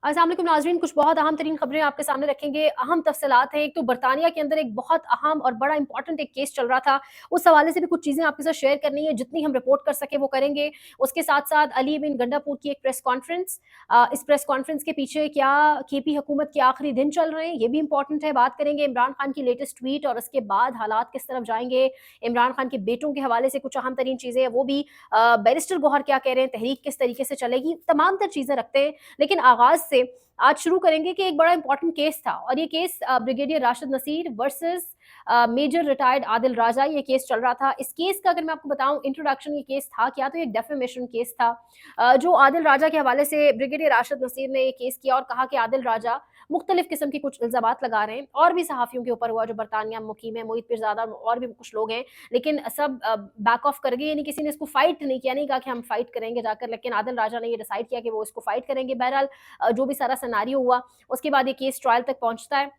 अस्सलाम वालेकुम नाज़रीन, कुछ बहुत अहम तरीन खबरें आपके सामने रखेंगे। अहम तफ़सीलात हैं। एक तो बरतानिया के अंदर एक बहुत अहम और बड़ा इंपॉर्टेंट एक केस चल रहा था। उस हवाले से भी कुछ चीज़ें आपके साथ शेयर करनी है, जितनी हम रिपोर्ट कर सकें वो करेंगे। उसके साथ-साथ अली बिन गंडापुर की एक प्रेस कॉन्फ्रेंस, इस प्रेस कॉन्फ्रेंस के पीछे क्या केपी हुकूमत के आखिरी दिन चल रहे हैं, ये भी इंपॉर्टेंट है। बात करेंगे इमरान खान की लेटेस्ट ट्वीट और उसके बाद हालात किस तरफ जाएँगे। इमरान खान के बेटों के हवाले से कुछ अहम तरीन चीज़ें हैं, वो भी बैरिस्टर गौहर क्या कह रहे हैं, तहरीक किस तरीके से चलेगी, तमाम तर चीज़ें रखते हैं। लेकिन आगाज़ से आज शुरू करेंगे कि एक बड़ा इंपॉर्टेंट केस था और ये case brigadier Rashid Naseer versus major retired Adil Raja, ये केस चल रहा था। इस केस का अगर मैं आपको बताऊं इंट्रोडक्शन, ये केस था क्या, तो ये डेफेमेशन केस था। जो आदिल राजा के हवाले से ब्रिगेडियर राशिद नसीर ने ये केस किया और कहा कि आदिल राजा मुख्तलिफ किस्म के कुछ इल्जामात लगा रहे हैं और भी सहाफ़ियों के ऊपर हुआ जो बरतानिया मुकीम है, मोहित पीरज़ादा और भी कुछ लोग हैं, लेकिन सब बैक ऑफ कर गए, यानी किसी ने इसको फाइट नहीं किया, नहीं कहा कि हम फाइट करेंगे जाकर, लेकिन आदिल राजा ने ये डिसाइड किया कि वो इसको फाइट करेंगे। बहरहाल जो भी सारा सिनेरियो हुआ, उसके बाद ये केस ट्रायल तक पहुँचता है।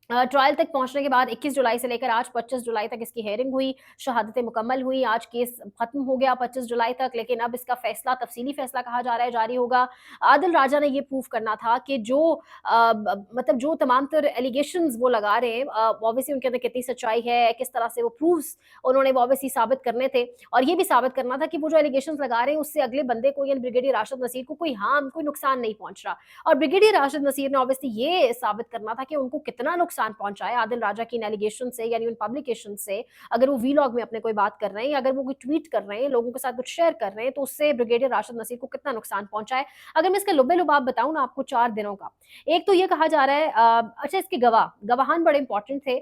ट्रायल तक पहुँचने के बाद 21 जुलाई से लेकर आज 25 जुलाई तक इसकी हियरिंग हुई, शहादतें मुकम्मल हुई, आज केस खत्म हो गया 25 जुलाई तक, लेकिन अब इसका फैसला, तफसीली फैसला कहा जा रहा है, जारी होगा। आदिल राजा ने ये प्रूव करना था कि जो मतलब जो तमाम तर एलिगेशंस वो लगा रहे हैं, ऑब्वियसली उनके अंदर कितनी सच्चाई है, किस तरह से वो प्रूफ्स उन्होंने वो ऑब्वियसली साबित करने थे और ये भी साबित करना था कि वो जो एलिगेशंस लगा रहे हैं उससे अगले बंदे को, यानी ब्रिगेडियर राशिद नसीर को कोई हार्म, कोई नुकसान नहीं पहुंच रहा। और ब्रिगेडियर राशिद नसीर ने ऑब्वियसली ये साबित करना था कि उनको कितना नुकसान पहुंचा है आदिल राजा की इन एलिगेशन से, यानी उन पब्लिकेशन से। अगर वो वीलॉग में अपने कोई बात कर रहे हैं या अगर वो कोई ट्वीट कर रहे हैं, लोगों के साथ कुछ शेयर कर रहे हैं, तो उससे ब्रिगेडियर राशिद नसीर को कितना नुकसान पहुंचा है। अगर मैं इसका लुबे लुबाब बताऊं ना आपको 4 दिनों का, एक तो ये कहा जा रहा है अच्छा, इसके गवाहान बड़े इंपॉर्टेंट थे।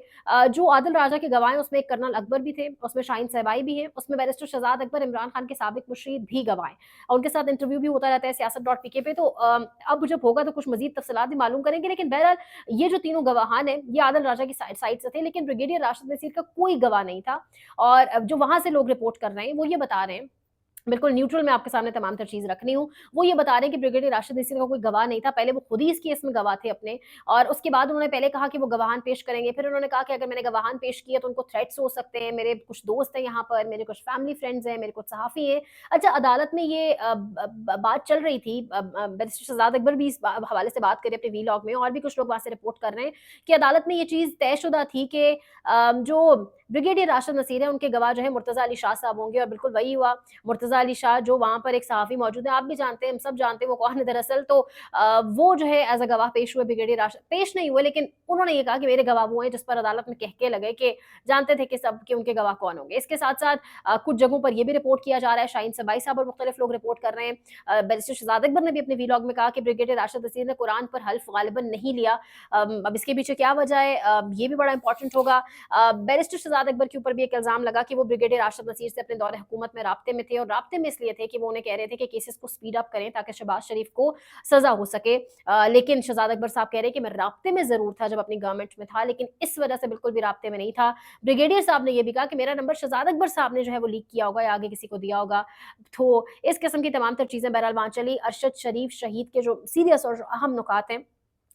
जो आदिल राजा के गवाह हैं उसमें एक कर्नल अकबर भी थे, उसमें शाहीन सहबाई भी हैं, उसमें बैरिस्टर शहजाद अकबर, इमरान खान के साबिक मुशीर भी गवाह हैं और उनके साथ इंटरव्यू भी होता रहता है सियासत.pk पे। तो अब जब होगा तो कुछ मजीद तफसीलात भी मालूम करेंगे, लेकिन बहरहाल ये जो तीनों गवाहान हैं ये आदिल राजा की साइड से थे, लेकिन ब्रिगेडियर राशिद नसीर का कोई गवाह नहीं था। और अब जो वहां से लोग रिपोर्ट कर रहे हैं वो ये बता रहे हैं, बिल्कुल न्यूट्रल मैं आपके सामने तमाम तर चीज़ रख रही हूँ। वो ये बता रहे हैं कि ब्रिगेडियर राशिद नसीर का कोई गवाह नहीं था, पहले वो खुद ही इस केस में गवाह थे अपने, और उसके बाद उन्होंने पहले कहा कि वो गवाहान पेश करेंगे, फिर उन्होंने कहा कि अगर मैंने गवाहान पेश किया तो उनको थ्रेट्स हो सकते हैं, मेरे कुछ दोस्त हैं यहाँ पर, मेरे कुछ फैमिली फ्रेंड्स हैं, मेरे कुछ सहाफ़ी हैं। अच्छा, अदालत में ये बात चल रही थी, बैरिस्टर शहजाद अकबर भी इस हवाले से बात करें अपने वीलॉग में, और भी कुछ लोग वहाँ से रिपोर्ट कर रहे हैं कि अदालत में ये चीज़ तयशुदा थी कि जो ब्रिगेडियर राशिद नसीर है उनके गवाह जो है मुर्तज़ा अली शाह साहब होंगे, और बिल्कुल वही हुआ। मुर्तज़ा अली शाह, जो वहाँ पर एक सहाफ़ी मौजूद है, आप भी जानते हैं, हम सब जानते हैं वो कौन है दरअसल। तो वो जो है एज़ अ गवाह पेश हुए, ब्रिगेडियर राशिद पेश नहीं हुए, लेकिन उन्होंने ये कहा कि मेरे गवाह वो हैं, जिस पर अदालत में कहके लगे कि जानते थे कि सब कि उनके गवाह कौन होंगे। इसके साथ-साथ कुछ जगहों पर ये भी रिपोर्ट किया जा रहा है, शाहीन सबाई साहब और मुख्तलिफ लोग रिपोर्ट कर रहे हैं। बैरिस्टर शहजाद अकबर ने भी अपने वीलॉग में कहा कि ब्रिगेडियर राशिद नसीर ने कुरान पर हल्फ गालिबन नहीं लिया। अब इसके पीछे क्या वजह है, ये भी बड़ा इंपॉर्टेंट होगा। बैरिस्टर शहजाद अकबर के ऊपर भी एक इल्ज़ाम लगा कि वो ब्रिगेडियर राशिद नसीर से अपने दौरे हुकूमत में राब्ते में थे, और राब्ते में इसलिए थे कि वो उन्हें कह रहे थे कि केसेस को स्पीड अप करें ताकि शहबाज शरीफ को सज़ा हो सके। लेकिन शहजाद अकबर साहब कह रहे हैं कि मैं राब्ते में ज़रूर था जब अपनी गवर्नमेंट में था, लेकिन इस वजह से बिल्कुल भी राब्ते में नहीं था। ब्रिगेडियर साहब ने ये भी कहा कि मेरा नंबर शहजाद अकबर साहब ने जो है वो लीक किया होगा या आगे किसी को दिया होगा। तो इस किस्म की तमाम तर चीज़ें बहरहाल वहाँ चली। अरशद शरीफ शहीद के जो सीरियस और अहम नुकात हैं,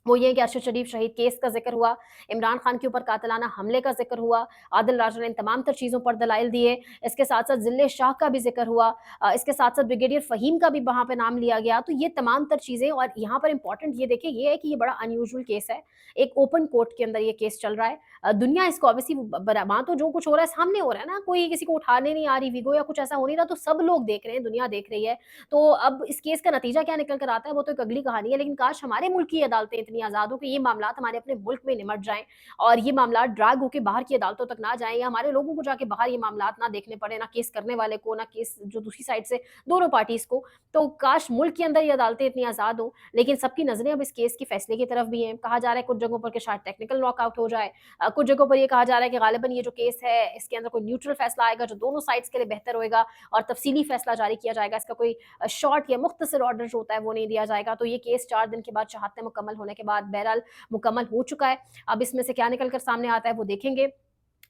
वो ये है कि अरशद शरीफ शहीद केस का ज़िक्र हुआ, इमरान खान के ऊपर कातिलाना हमले का ज़िक्र हुआ, आदिल राजा ने इन तमाम तर चीज़ों पर दलाइल दिए। इसके साथ-साथ ज़िले शाह का भी ज़िक्र हुआ, इसके साथ-साथ ब्रिगेडियर फ़हीम का भी वहाँ पे नाम लिया गया। तो ये तमाम तर चीज़ें, और यहाँ पर इम्पोर्टेंट ये देखिए ये है कि ये बड़ा अनयूजुअल केस है। एक ओपन कोर्ट के अंदर ये केस चल रहा है। दुनिया इसको ऑब्वियसली वहाँ तो जो कुछ हो रहा है सामने हो रहा है ना, कोई किसी को उठाने नहीं आ रही वीगो या कुछ ऐसा हो नहीं रहा, तो सब लोग देख रहे हैं, दुनिया देख रही है। तो अब इस केस का नतीजा क्या निकल कर आता है वो तो एक अगली कहानी है, लेकिन काश हमारे मुल्क की अदालतें इतनी आज़ाद हो कि ये मामलात हमारे अपने मुल्क में निमट जाएँ और ये मामलात ड्रैग होके बाहर की अदालतों तक ना जाएँ, या हमारे लोगों को जाके बाहर ये मामलात ना देखने पड़े, ना केस करने वाले को, ना केस जो दूसरी साइड से, दोनों पार्टीज़ को। तो काश मुल्क के अंदर ये अदालतें इतनी आज़ाद हों, लेकिन सबकी नज़रें अब इस केस के फैसले की तरफ भी हैं। कहा जा रहा है कुछ जगहों पर कि शायद टेक्निकल नॉकआउट हो जाए, कुछ जगहों पर ये कहा जा रहा है कि गालिबन ये जो केस है इसके अंदर कोई न्यूट्रल फैसला आएगा जो दोनों साइड्स के लिए बेहतर होएगा और तफसीली फैसला जारी किया जाएगा। इसका कोई शॉर्ट या मुख्तसर ऑर्डर जो होता है वो नहीं दिया जाएगा। तो ये केस 4 दिन के बाद शहादतें मुकम्मल होने के बाद बहरहाल मुकम्मल हो चुका है। अब इसमें से क्या निकल कर सामने आता है वो देखेंगे।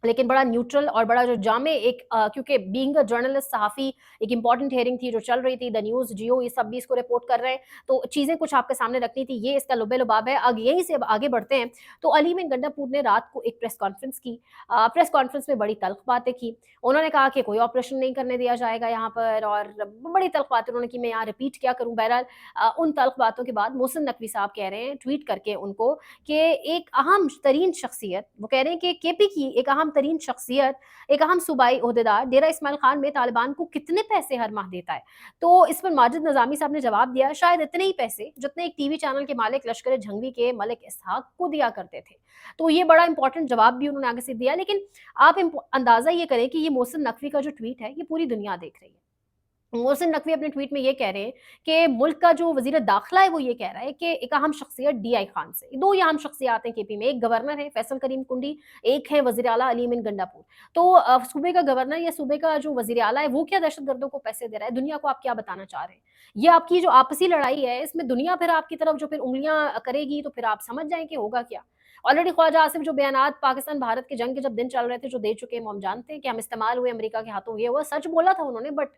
लेकिन बड़ा न्यूट्रल और बड़ा जो जामे एक क्योंकि बीइंग अ जर्नलिस्ट सहाफ़ी एक इम्पॉर्टेंट हियरिंग थी जो चल रही थी, द न्यूज़, जियो ये सब भी इसको रिपोर्ट कर रहे हैं, तो चीज़ें कुछ आपके सामने रखनी थी, ये इसका लुबे-लुबाब है। अब यहीं से अब आगे बढ़ते हैं, तो अली बिन गंडापुर ने रात को एक प्रेस कॉन्फ्रेंस की। प्रेस कॉन्फ्रेंस में बड़ी तल्ख़ बातें की। उन्होंने कहा कि कोई ऑपरेशन नहीं करने दिया जाएगा यहाँ पर और बड़ी तल्ख़ बातें उन्होंने की, मैं यहाँ रिपीट क्या करूँ। बहरहाल उन तल्ख़ बातों के बाद मोहसिन नकवी साहब कह रहे हैं ट्वीट करके उनको कि एक अहम तरीन शख्सियत, वो कह रहे हैं कि केपी की एक अहम तरीन शख्सियत, एक अहम सूबाई ओहदेदार डेरा इस्माइल खान में तालिबान को कितने पैसे हर माह देता है। तो इस पर माजिद निज़ामी साहब ने जवाब दिया, शायद इतने ही पैसे जितने एक टीवी चैनल के मालिक लश्कर झंगवी के मलिक इसहाक को दिया करते थे। तो ये बड़ा इंपॉर्टेंट जवाब भी उन्होंने आगे से दिया। लेकिन आप अंदाजा ये करें कि ये मोहसिन नकवी का जो ट्वीट है ये पूरी दुनिया देख रही है। मोहसिन नकवी अपने ट्वीट में ये कह रहे हैं कि मुल्क का जो वज़ीर दाखिला है वो ये कह रहा है कि एक अहम शख्सियत डीआई खान से, 2 ही अहम शख्सियात हैं केपी में, एक गवर्नर है फैसल करीम कुंडी, एक है वज़ीर आला अली अमीन गंडापुर। तो सूबे का गवर्नर या सूबे का जो वज़ीर आला है वो क्या दहशतगर्दों को पैसे दे रहा है? दुनिया को आप क्या बताना चाह रहे हैं? ये आपकी जो आपसी लड़ाई है इसमें दुनिया फिर आपकी तरफ जो फिर उँगलियाँ करेगी तो फिर आप समझ जाएँ कि होगा क्या? ऑलरेडी ख्वाजा आसिफ जो बयानात पाकिस्तान भारत की जंग के जब दिन चल रहे थे जो दे चुके हैं वो हम जानते हैं कि हम इस्तेमाल हुए अमेरिका के हाथों, ये हुआ, सच बोला था उन्होंने, बट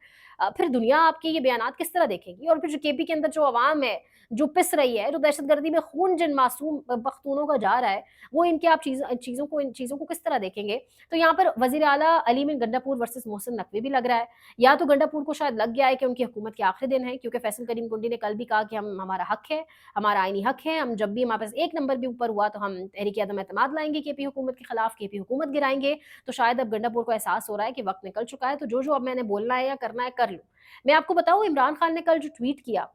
फिर दुनिया आपके ये बयानात किस तरह देखेगी? और फिर जो केपी के अंदर जो अवाम है, जो पिस रही है, जो दहशतगर्दी में खून जिन मासूम पख्तूनों का जा रहा है, वो इनके आप इन चीज़ों को किस तरह देखेंगे? तो यहाँ पर वज़ीर आला अली बिन गंडापुर वर्सेस मोहसिन नकवी भी लग रहा है। या तो गंडापुर को शायद लग गया है कि उनकी हुकूमत के आखिरी दिन है, क्योंकि फैसल करीम कुंडी ने कल भी कहा कि हम हमारा हक है, हमारा आईनी हक है, हम जब भी हमारे पास 1 नंबर भी ऊपर हुआ तो हम तहरीक अदम एतमाद लाएँगे केपी हुकूमत के खिलाफ, केपी हुकूमत गिराएँगे। तो शायद अब गंडापुर को एहसास हो रहा है कि वक़्त निकल चुका है, तो जो-जो अब मैंने बोलना है या करना है, कर लूँ। मैं आपको बताऊँ, इमरान खान ने कल जो ट्वीट किया,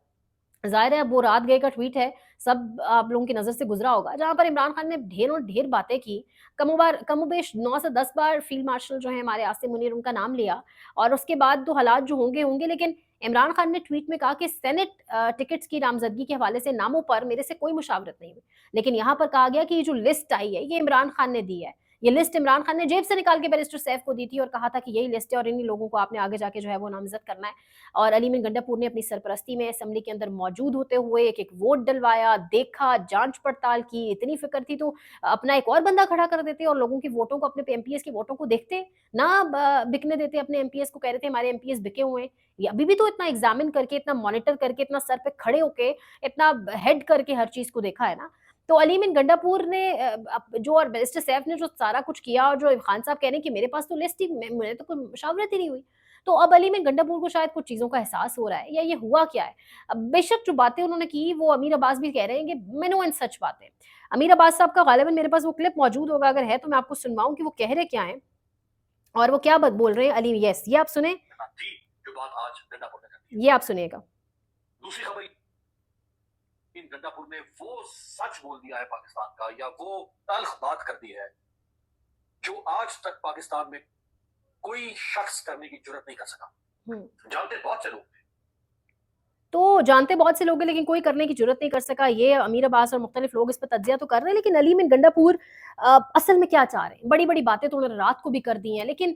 ज़ाहिर है अब वो रात गए का ट्वीट है, सब आप लोगों की नज़र से गुज़रा होगा, जहाँ पर इमरान खान ने ढेरों ढेर बातें की, कमोबेश 9 से 10 बार फ़ील्ड मार्शल जो हैं हमारे आसिम मुनीर उनका नाम लिया और उसके बाद तो हालात जो होंगे, होंगे, लेकिन इमरान खान ने ट्वीट में कहा कि सेनेट टिकट्स की नामज़दगी के हवाले से नामों पर मेरे से कोई मुशावरत नहीं हुई। लेकिन यहाँ पर कहा गया कि ये जो लिस्ट आई है, ये इमरान खान ने दी है। ये लिस्ट इमरान खान ने जेब से निकाल के बैरिस्टर सैफ को दी थी और कहा था कि यही लिस्ट है और इन्हीं लोगों को आपने आगे जाके जो है वो नामज़द करना है। और अली बिन गंडापुर ने अपनी सरपरस्ती में असेंबली के अंदर मौजूद होते हुए एक-एक वोट डलवाया, देखा, जाँच-पड़ताल की, इतनी फ़िक्र थी तो अपना एक और बंदा खड़ा कर देते और लोगों के वोटों को, अपने एमपीएस के वोटों को देखते, ना बिकने देते अपने एमपीएस को, कह रहे थे हमारे एमपीएस बिके हुए हैं। ये अभी भी तो इतना एग्ज़ामिन करके, इतना मॉनिटर करके, इतना सर पे खड़े होके, इतना हेड करके हर चीज़ को देखा है ना। तो अली बिन गंडापुर ने जो और बैरिस्टर सैफ ने जो सारा कुछ किया और जो खान साहब कह रहे हैं कि मेरे पास तो लिस्ट ही, मुझे तो कोई मुशावरत ही नहीं हुई। तो अब अली बिन गंडापुर को शायद कुछ चीज़ों का एहसास हो रहा है या ये हुआ क्या है? बेशक जो बातें उन्होंने की वो अमीर अब्बास भी कह रहे हैं कि जेन्युइन सच बातें। अमीर अब्बास साहब का गालिबन मेरे पास वो क्लिप मौजूद होगा, अगर है तो मैं आपको सुनवाऊँ कि वो कह रहे क्या हैं और वो क्या बात बोल रहे हैं। अली, यस, ये आप सुनें। थी जो बात आज गंडापुर ने कर दी। ये आप सुनिएगा। दूसरी खबर, इन गंडापुर ने वो सच बोल दिया है पाकिस्तान का, या वो तल्ख बात कर दी है जो आज तक पाकिस्तान में कोई शख्स करने की जुर्रत नहीं कर सका। जानते बहुत से लोग थे। तो जानते बहुत से लोग हैं लेकिन कोई करने की ज़रूरत नहीं कर सका। ये अमीर अब्बास और मुख्तलिफ लोग इस पे तज्ज़िया तो कर रहे हैं, लेकिन अली बिन गंडापुर असल में क्या चाह रहे हैं? बड़ी-बड़ी बातें तो उन्होंने रात को भी कर दी हैं, लेकिन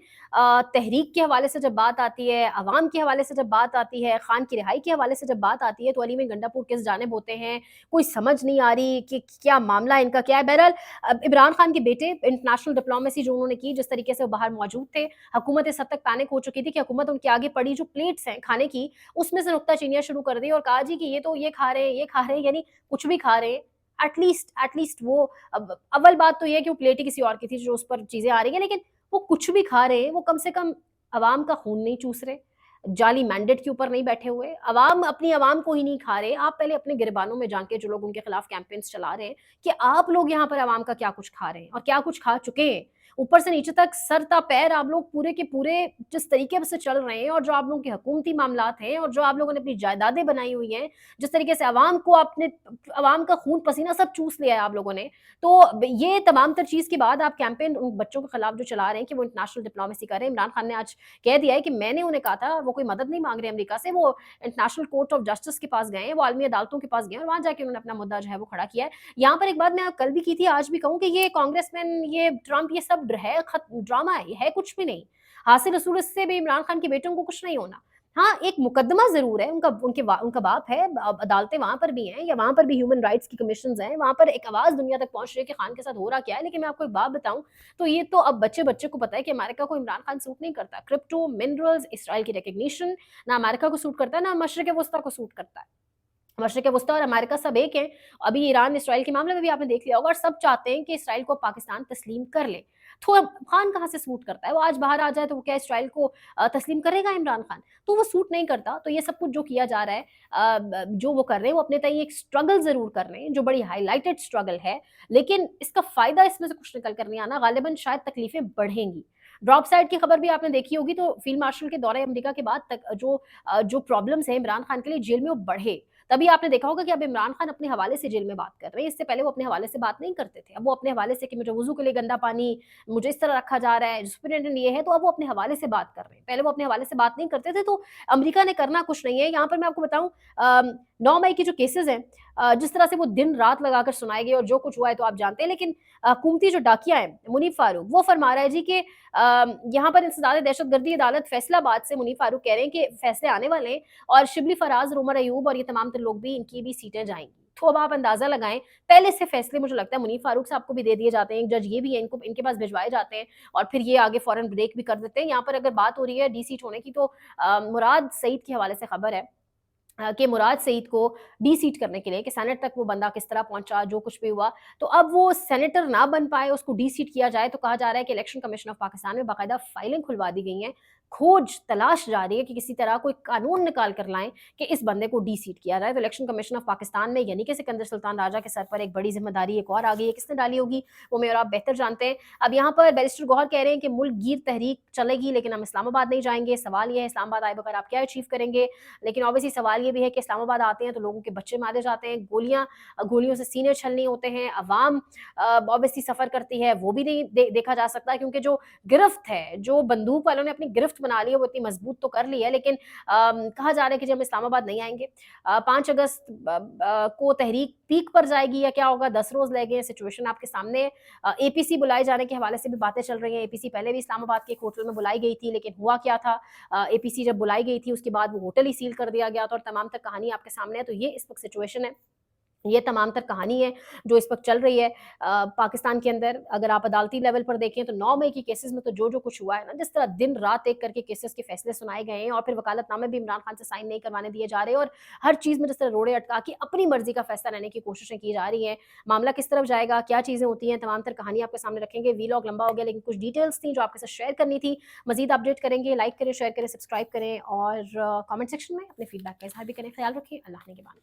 तहरीक के हवाले से जब बात आती है, अवाम के हवाले से जब बात आती है, खान की रिहाई के हवाले से जब बात आती है, तो अली बिन गंडापुर किस जानिब होते हैं, कोई समझ नहीं आ रही कि क्या मामला इनका क्या है। बहरहाल इमरान खान के बेटे इंटरनेशनल डिप्लोमेसी जो उन्होंने की, जिस तरीके से वो बाहर मौजूद थे, हुकूमत इस हद तक पैनिक हो चुकी थी कि हुकूमत उनके आगे पड़ी जो प्लेट्स हैं खाने की, उसमें से नुक्ताचीनियाँ शुरू कर दी और कहा जी कि ये तो ये खा रहे हैं, ये खा रहे हैं, यानी कुछ भी खा रहे हैं। एटलीस्ट वो अव्वल बात तो ये है कि वो प्लेट ही किसी और की थी जो उस पर चीज़ें आ रही हैं, लेकिन वो कुछ भी खा रहे हैं, वो कम से कम अवाम का खून नहीं चूस रहे, जाली मैंडेट के ऊपर नहीं बैठे हुए, अपनी अवाम को ही नहीं खा रहे। आप पहले अपने गिरबानों में जाके जो लोग उनके खिलाफ कैंपेन्स चला रहे हैं कि आप लोग यहाँ पर अवाम का क्या कुछ खा रहे हैं और क्या कुछ खा चुके हैं। ऊपर से नीचे तक सर ता पैर आप लोग पूरे के पूरे जिस तरीके से चल रहे हैं और जो आप लोगों के हुकूमती मामलात हैं और जो आप लोगों ने अपनी जायदादें बनाई हुई हैं, जिस तरीके से अवाम का खून पसीना सब चूस लिया है आप लोगों ने। तो ये तमाम तर चीज़ के बाद आप कैंपेन उन बच्चों के खिलाफ जो चला रहे हैं कि वो इंटरनेशनल डिप्लोमेसी कर रहे हैं। इमरान खान ने आज कह दिया है कि मैंने उन्हें कहा था, वो कोई मदद नहीं मांग रहे अमेरिका से, वो इंटरनेशनल कोर्ट ऑफ जस्टिस के पास गए हैं, वो आलमी अदालतों के पास गए हैं और वहाँ जाके उन्होंने अपना मुद्दा जो है वो खड़ा किया है। यहाँ पर एक बात मैं कल भी की थी, आज भी कहूँ कि ये कांग्रेसमैन, ये ट्रंप, ये सब है ड्रामा है, ये है कुछ भी नहीं। हासिल रसूल इससे भी इमरान खान के बेटों को कुछ नहीं होना। हाँ, एक मुकदमा ज़रूर है, उनका बाप है, अदालतें वहाँ पर भी हैं, या वहाँ पर भी ह्यूमन राइट्स की कमीशंस हैं, वहाँ पर एक आवाज़ दुनिया तक पहुँच रही है कि खान के साथ हो रहा क्या है। लेकिन मैं आपको एक बात बताऊँ, तो ये तो अब बच्चे-बच्चे को पता है कि अमेरिका को इमरान खान सूट नहीं करता। क्रिप्टो, मिनरल्स, इसराइल की रिकॉग्निशन, ना अमेरिका को सूट करता है, ना मशरिक़-ए-वुस्ता को सूट करता है। मशरिक़-ए-वुस्ता और अमेरिका सब एक हैं। अभी ईरान-इसराइल के मामले में भी आपने देख लिया होगा, और सब चाहते हैं कि इसराइल को पाकिस्तान तस्लीम कर ले। तो अब खान कहाँ से सूट करता है? वो आज बाहर आ जाए तो वो क्या इसराइल को तस्लीम करेगा इमरान खान? तो वो सूट नहीं करता। तो ये सब कुछ जो किया जा रहा है, जो वो कर रहे हैं, वो अपने तय एक स्ट्रगल ज़रूर कर रहे हैं, जो बड़ी हाइलाइटेड स्ट्रगल है, लेकिन इसका फ़ायदा इसमें से कुछ निकल कर नहीं आना, गालिबन शायद तकलीफ़ें बढ़ेंगी। ड्रॉप साइड की खबर भी आपने देखी होगी, तो फील्ड मार्शल के दौरे अमेरिका के बाद तक जो प्रॉब्लम्स हैं इमरान खान के लिए जेल में, वो बढ़े। तभी आपने देखा होगा कि अब इमरान खान अपने हवाले से जेल में बात कर रहे हैं। इससे पहले वो अपने हवाले से बात नहीं करते थे। अब वो अपने हवाले से कि मुझे वुज़ू के लिए गंदा पानी, मुझे इस तरह रखा जा रहा है, सुपरिटेंडेंट ये है, तो अब वो अपने हवाले से बात कर रहे हैं। पहले वो अपने हवाले से बात नहीं करते थे, तो अमेरिका ने करना कुछ नहीं है। यहाँ पर मैं आपको बताऊँ, 9 मई के जो केसेज़ हैं, जिस तरह से वो दिन-रात लगाकर सुनाए गए और जो कुछ हुआ है तो आप जानते हैं, लेकिन कुमती जो डाकिया है, मुनीब फारूक, वो फरमा रहा है जी कि यहाँ पर इंसदाद दहशतगर्दी अदालत फैसलाबाद से मुनीब फारूक कह रहे हैं कि फैसले आने वाले हैं, और शिबली फराज, उमर अयूब और ये तमाम तर लोग भी, इनकी भी सीटें जाएँगी। तो अब आप अंदाज़ा लगाएँ, पहले से फैसले मुझे लगता है मुनीब फारूक साहब को भी दे दिए जाते हैं, एक जज ये भी है, इनको इनके पास भिजवाए जाते हैं, और फिर ये आगे फ़ौरन ब्रेक भी कर देते हैं। यहाँ पर अगर बात हो रही है डी सीट होने की, तो मुराद सईद के हवाले से खबर है कि मुराद सईद को डी-सीट करने के लिए, कि सेनेट तक वो बंदा किस तरह पहुँचा, जो कुछ भी हुआ, तो अब वो सेनेटर ना बन पाए, उसको डी-सीट किया जाए, तो कहा जा रहा है कि इलेक्शन कमीशन ऑफ पाकिस्तान में बाकायदा फाइलें खुलवा दी गई हैं। खोज तलाश जारी है कि किसी तरह कोई कानून निकाल कर लाएँ कि इस बंदे को डी-सीट किया जाए। तो इलेक्शन कमीशन ऑफ पाकिस्तान में, यानी कि सिकंदर सुल्तान राजा के सर पर एक बड़ी ज़िम्मेदारी एक और आ गई है। किसने डाली होगी, वो मैं और आप बेहतर जानते हैं। अब यहाँ पर बैरिस्टर गौहर कह रहे हैं कि मुल्क गिर तहरीक चलेगी, लेकिन हम इस्लामाबाद नहीं जाएँगे। सवाल ये है, इस्लामाबाद आए बगैर आप क्या अचीव करेंगे? लेकिन ऑब्वियसली सवाल ये भी है कि इस्लामाबाद आते हैं तो लोगों के बच्चे मारे जाते हैं, गोलियों से सीने छलनी होते हैं, अवाम ऑब्वियसली सफ़र करती है, वो भी नहीं देखा जा सकता, क्योंकि जो गिरफ्त है, जो बंदूक वालों ने अपनी गिरफ्त बना ली है, वो इतनी मजबूत तो कर ली है, लेकिन कहा जा रहा है कि जब हम इस्लामाबाद नहीं आएँगे, 5 अगस्त को तहरीक पीक पर जाएगी या क्या होगा, 10 रोज़ लगेंगे, सिचुएशन आपके सामने है। एपीसी बुलाए जाने के हवाले से भी बातें चल रही हैं। एपीसी पहले भी इस्लामाबाद के एक होटल में बुलाई गई थी, लेकिन हुआ क्या था, एपीसी जब बुलाई गई थी, उसके बाद वो होटल ही सील कर दिया गया था, और तमाम तर कहानी आपके सामने है। तो ये इस वक्त सिचुएशन है, ये तमाम तर कहानी है जो इस वक्त चल रही है पाकिस्तान के अंदर। अगर आप अदालती लेवल पर देखें तो 9 मई के केसेस में तो जो कुछ हुआ है ना, जिस तरह दिन रात एक करके केसेस के फैसले सुनाए गए हैं, और फिर वकालतनामे भी इमरान खान से साइन नहीं करवाने दिए जा रहे, और हर चीज़ में जिस तरह रोड़े अटका के अपनी मर्जी का फैसला लेने की कोशिशें की जा रही हैं। मामला किस तरफ जाएगा, क्या चीज़ें होती हैं, तमाम तर कहानी आपके सामने रखेंगे। वीलॉग लंबा हो गया, लेकिन कुछ डिटेल्स थी जो आपके साथ शेयर करनी थी। मजीद अपडेट करेंगे, लाइक करें, शेयर करें, सब्सक्राइब करें, और कमेंट सेक्शन में अपने फीडबैक का इज़हार भी करें। ख्याल रखें, अल्लाह ने के बाद।